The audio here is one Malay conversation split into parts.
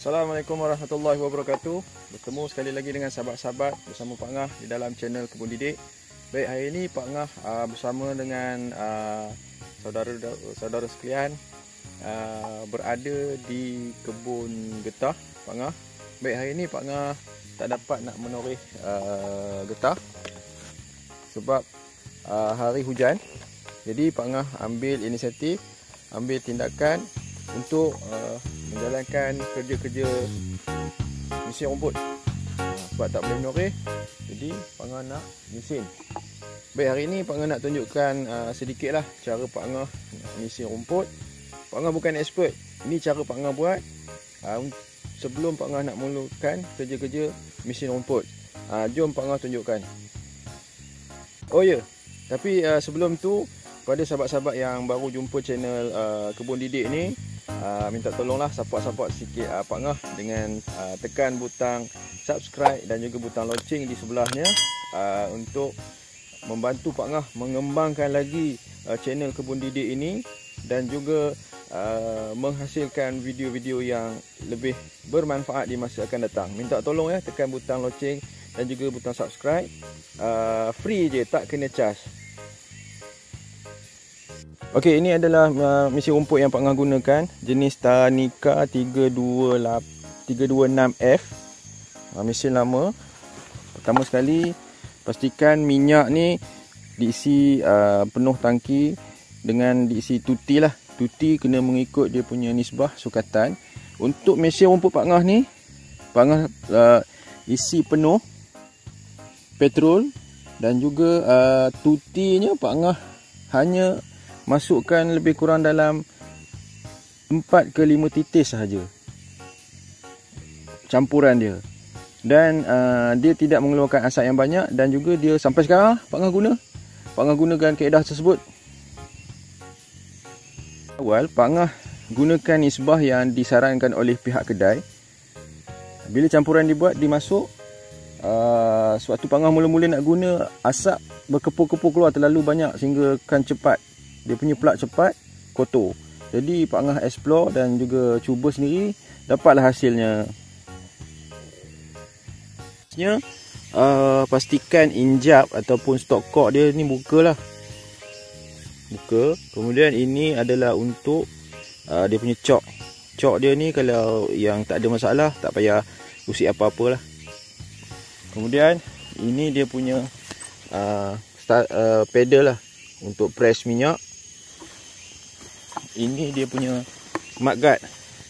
Assalamualaikum warahmatullahi wabarakatuh. Bertemu sekali lagi dengan sahabat-sahabat bersama Pak Ngah di dalam channel Kebun Didik. Baik, hari ini Pak Ngah bersama dengan saudara-saudara sekalian berada di kebun getah Pak Ngah. Baik, hari ini Pak Ngah tak dapat nak menoreh getah sebab hari hujan. Jadi Pak Ngah ambil inisiatif, ambil tindakan untuk menjalankan kerja-kerja mesin rumput. Sebab tak boleh menoreh, jadi Pak Ngah nak mesin. Baik, hari ni Pak Ngah nak tunjukkan sedikitlah cara Pak Ngah mesin rumput. Pak Ngah bukan expert. Ini cara Pak Ngah buat sebelum Pak Ngah nak mulakan kerja-kerja mesin rumput. Jom Pak Ngah tunjukkan. Oh ya, tapi sebelum tu, pada sahabat-sahabat yang baru jumpa channel Kebun Didik ni, minta tolonglah support sikit Pak Ngah dengan tekan butang subscribe dan juga butang loceng di sebelahnya untuk membantu Pak Ngah mengembangkan lagi channel Kebun Didik ini dan juga menghasilkan video-video yang lebih bermanfaat di masa akan datang. Minta tolong ya, tekan butang loceng dan juga butang subscribe. Free je, tak kena charge. Okey, ini adalah mesin rumput yang Pak Ngah gunakan, jenis Tanika 326F. Mesin lama. Pertama sekali, pastikan minyak ni diisi penuh tangki dengan diisi tuti lah. Tuti kena mengikut dia punya nisbah sukatan. Untuk mesin rumput Pak Ngah ni, Pak Ngah isi penuh petrol dan juga tutinya Pak Ngah hanya masukkan lebih kurang dalam 4 ke 5 titis sahaja campuran dia. Dan dia tidak mengeluarkan asap yang banyak, dan juga dia sampai sekarang Pak Ngah gunakan kaedah tersebut. Awal Pak Ngah gunakan nisbah yang disarankan oleh pihak kedai. Bila campuran dibuat, dimasuk, sewaktu Pak Ngah mula-mula nak guna, asap berkepul-kepul keluar terlalu banyak sehingga akan cepat, dia punya plug cepat kotor. Jadi Pak Ngah explore dan juga cuba sendiri, dapatlah hasilnya. Pastikan injap ataupun stok kok dia ni buka. Kemudian ini adalah untuk dia punya cok. Cok dia ni kalau yang tak ada masalah, tak payah usik apa-apa lah. Kemudian ini dia punya pedal lah untuk press minyak. Ini dia punya mudguard,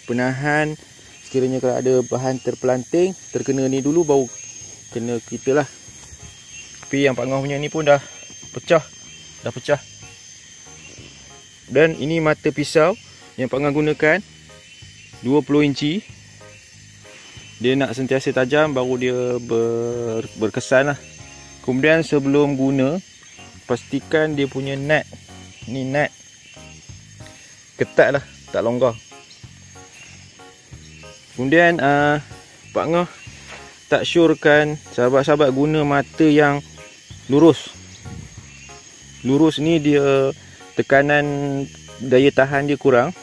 penahan sekiranya kalau ada bahan terpelanting, terkena ni dulu baru kena kita lah. Tapi yang Pak Ngah punya ni pun dah pecah. Dan ini mata pisau yang Pak Ngah gunakan 20 inci. Dia nak sentiasa tajam baru dia berkesan lah. Kemudian sebelum guna, pastikan dia punya nut, ni nut ketat lah, tak longgar. Kemudian Pak Ngah tak syorkan sahabat-sahabat guna mata yang lurus. Lurus ni dia tekanan daya tahan dia kurang.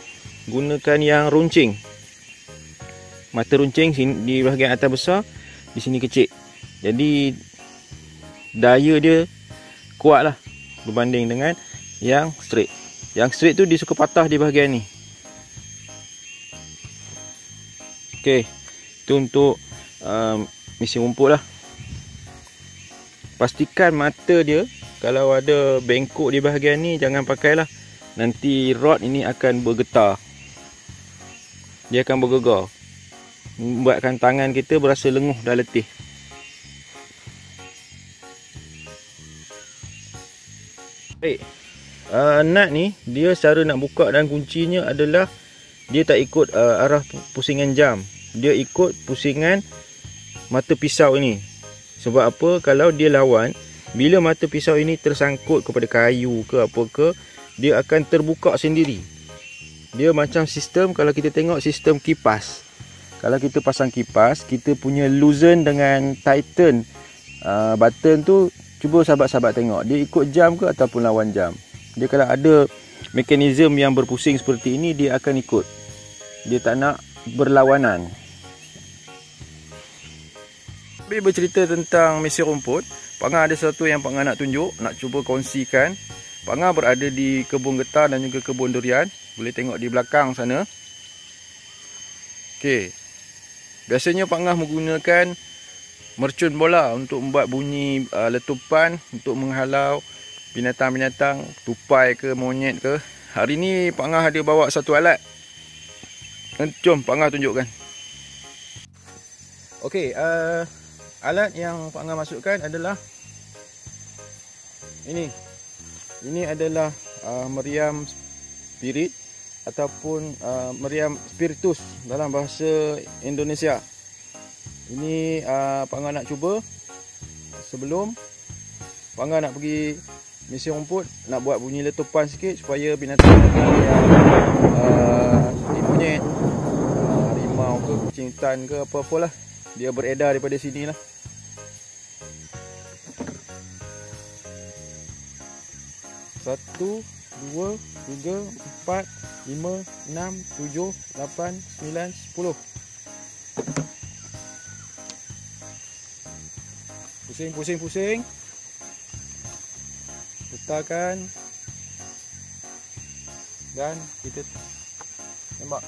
Gunakan yang runcing. Mata runcing di bahagian atas besar, di sini kecil. Jadi daya dia kuat lah berbanding dengan yang straight. Yang straight tu dia suka patah di bahagian ni. Okey, itu untuk mesin rumput lah. Pastikan mata dia, kalau ada bengkok di bahagian ni, jangan pakailah. Nanti rod ini akan bergetar. Dia akan bergegar, membuatkan tangan kita berasa lenguh dan letih. Baik, nut ni dia cara nak buka dan kuncinya adalah dia tak ikut arah pusingan jam. Dia ikut pusingan mata pisau ini. Sebab apa? Kalau dia lawan, bila mata pisau ini tersangkut kepada kayu ke apa ke, dia akan terbuka sendiri. Dia macam sistem, kalau kita tengok sistem kipas. Kalau kita pasang kipas, kita punya loosen dengan tighten button tu, cuba sahabat-sahabat tengok, dia ikut jam ke ataupun lawan jam. Dia kalau ada mekanisme yang berpusing seperti ini, dia akan ikut. Dia tak nak berlawanan. Tapi bercerita tentang mesin rumput, Pak Ngah ada sesuatu yang Pak Ngah nak tunjuk, nak cuba kongsikan. Pak Ngah berada di kebun getah dan juga kebun durian. Boleh tengok di belakang sana. Okey. Biasanya Pak Ngah menggunakan mercun bola untuk membuat bunyi letupan untuk menghalau binatang-binatang, tupai ke monyet ke. Hari ni Pak Ngah ada bawa satu alat. Jom Pak Ngah tunjukkan. Okey, alat yang Pak Ngah masukkan adalah ini. Ini adalah meriam spirit ataupun meriam spiritus dalam bahasa Indonesia. Ini Pak Ngah nak cuba. Sebelum Pak Ngah nak pergi mesin rumput, nak buat bunyi letupan sikit supaya binatang-binatang yang seperti monyet, harimau ke, kucing hutan ke, apa-apalah, dia beredar daripada sini lah. Satu, dua, tiga, empat, lima, enam, tujuh, lapan, sembilan, 10. Pusing. Putarkan. Dan kita tembak.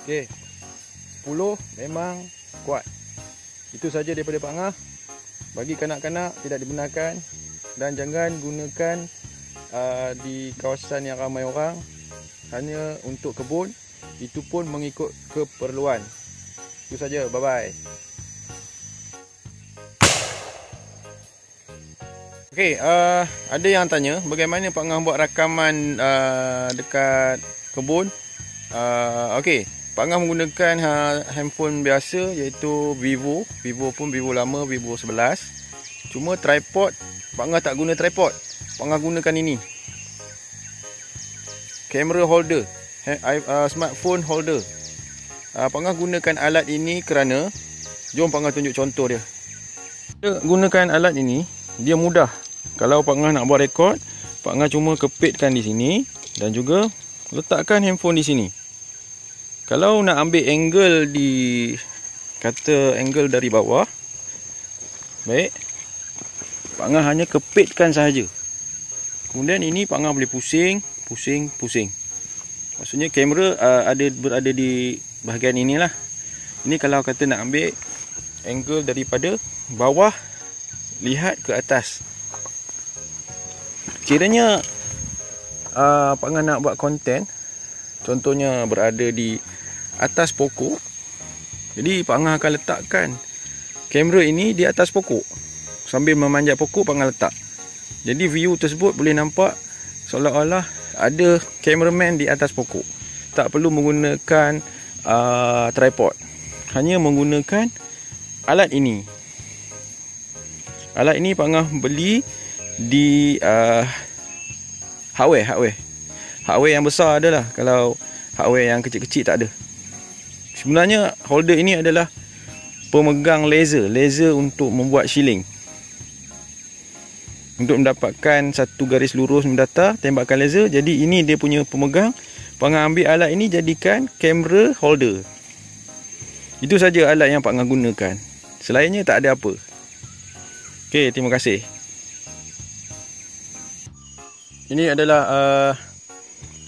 Okey. 10 memang kuat. Itu saja daripada Pak Ngah. Bagi kanak-kanak tidak dibenarkan dan jangan gunakan di kawasan yang ramai orang, hanya untuk kebun. Itu pun mengikut keperluan. Itu saja. Bye bye. Okey, ada yang tanya bagaimana Pak Ngah buat rakaman dekat kebun. Okey, Pak Ngah menggunakan handphone biasa iaitu Vivo. Vivo pun Vivo lama, Vivo 11. Cuma tripod, Pak Ngah tak guna tripod. Pak Ngah gunakan ini. Camera holder, smartphone holder. Pak Ngah gunakan alat ini kerana, jom Pak Ngah tunjuk contoh dia. Gunakan alat ini, dia mudah. Kalau Pak Ngah nak buat rekod, Pak Ngah cuma kepitkan di sini dan juga letakkan handphone di sini. Kalau nak ambil angle angle dari bawah, baik, Pak Ngah hanya kepitkan sahaja. Kemudian ini Pak Ngah boleh pusing. Maksudnya kamera berada di bahagian inilah. Ini kalau kata nak ambil angle daripada bawah lihat ke atas. Kiranya Pak Ngah nak buat konten, contohnya berada di atas pokok, jadi Pak Ngah akan letakkan kamera ini di atas pokok. Sambil memanjat pokok, Pak Ngah letak. Jadi view tersebut boleh nampak seolah-olah ada cameraman di atas pokok. Tak perlu menggunakan tripod, hanya menggunakan alat ini. Alat ini Pak Ngah beli di hardware yang besar adalah. Kalau hardware yang kecil-kecil tak ada. Sebenarnya holder ini adalah pemegang laser untuk membuat shilling. Untuk mendapatkan satu garis lurus mendatar, tembakan laser. Jadi ini dia punya pemegang. Pak Ngah ambil alat ini jadikan kamera holder. Itu saja alat yang Pak Ngah gunakan. Selainnya tak ada apa. Okey, terima kasih. Ini adalah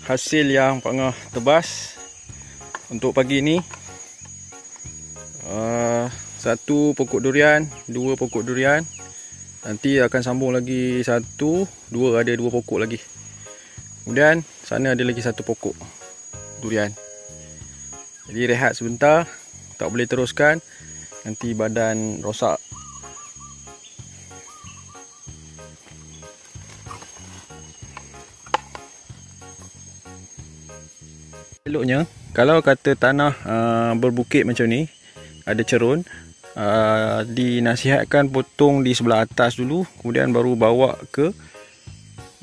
hasil yang Pak Ngah tebas untuk pagi ini. Satu pokok durian, dua pokok durian. Nanti akan sambung lagi ada dua pokok lagi. Kemudian sana ada lagi satu pokok durian. Jadi rehat sebentar, tak boleh teruskan, nanti badan rosak. Eloknya kalau kata tanah berbukit macam ni, ada cerun, dinasihatkan potong di sebelah atas dulu, kemudian baru bawa ke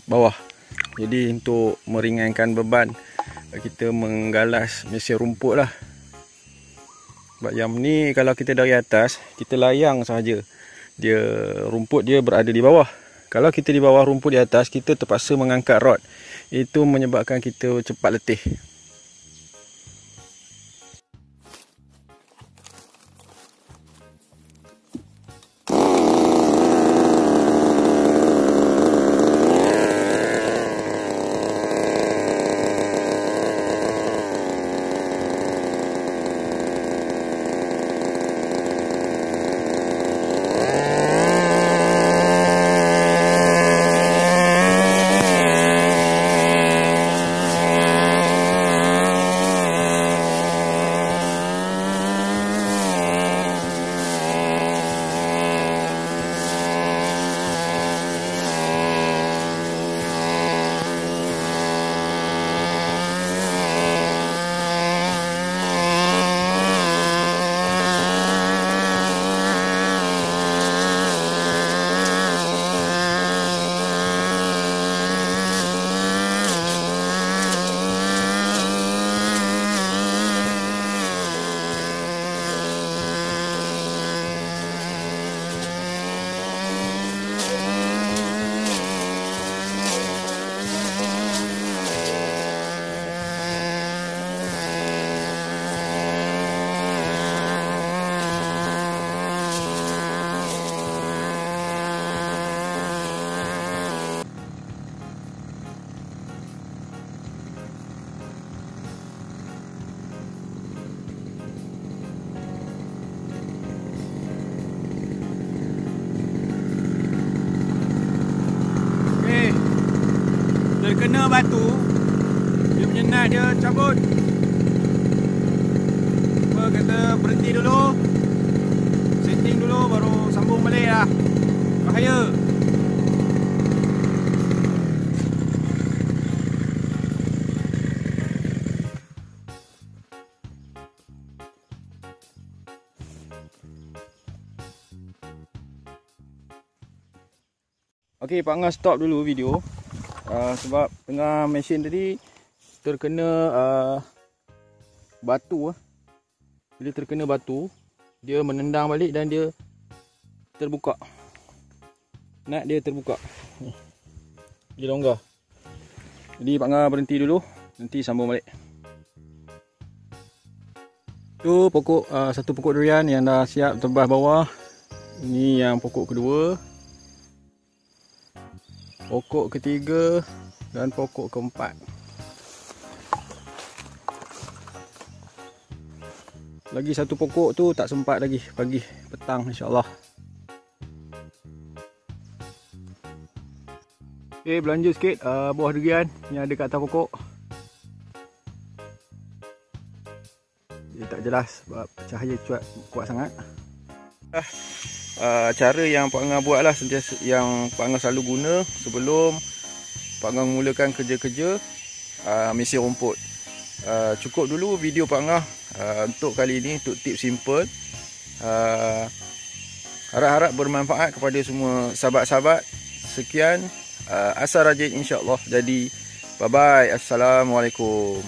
bawah. Jadi untuk meringankan beban kita menggalas mesin rumput lah. Sebab yang ni kalau kita dari atas, kita layang sahaja, rumput dia berada di bawah. Kalau kita di bawah, rumput di atas, kita terpaksa mengangkat rod. Itu menyebabkan kita cepat letih. terkena batu, dia punya nut dia cabut. Apa kata berhenti dulu, setting dulu, baru sambung balik lah. Bahaya. Okey, Pak Ngah stop dulu video sebab tengah mesin tadi terkena batu. Bila terkena batu, dia menendang balik dan dia terbuka. Nut dia terbuka. Dia longgar. Jadi Pak Ngah berhenti dulu, nanti sambung balik. Tu pokok satu pokok durian yang dah siap tebas bawah. Ini yang pokok kedua, pokok ketiga dan pokok keempat. Lagi satu pokok tu tak sempat lagi, pagi petang insya-Allah. Okay, belanja sikit buah durian yang ada kat atas pokok. Dia tak jelas sebab cahaya kuat sangat. Cara yang Pak Ngah buat lah, sentiasa yang Pak Ngah selalu guna sebelum Pak Ngah memulakan kerja-kerja mesin rumput. Cukup dulu video Pak Ngah untuk kali ini, untuk tips simple. Harap-harap bermanfaat kepada semua sahabat-sahabat. Sekian, asal rajin insya-Allah. Jadi bye bye, assalamualaikum.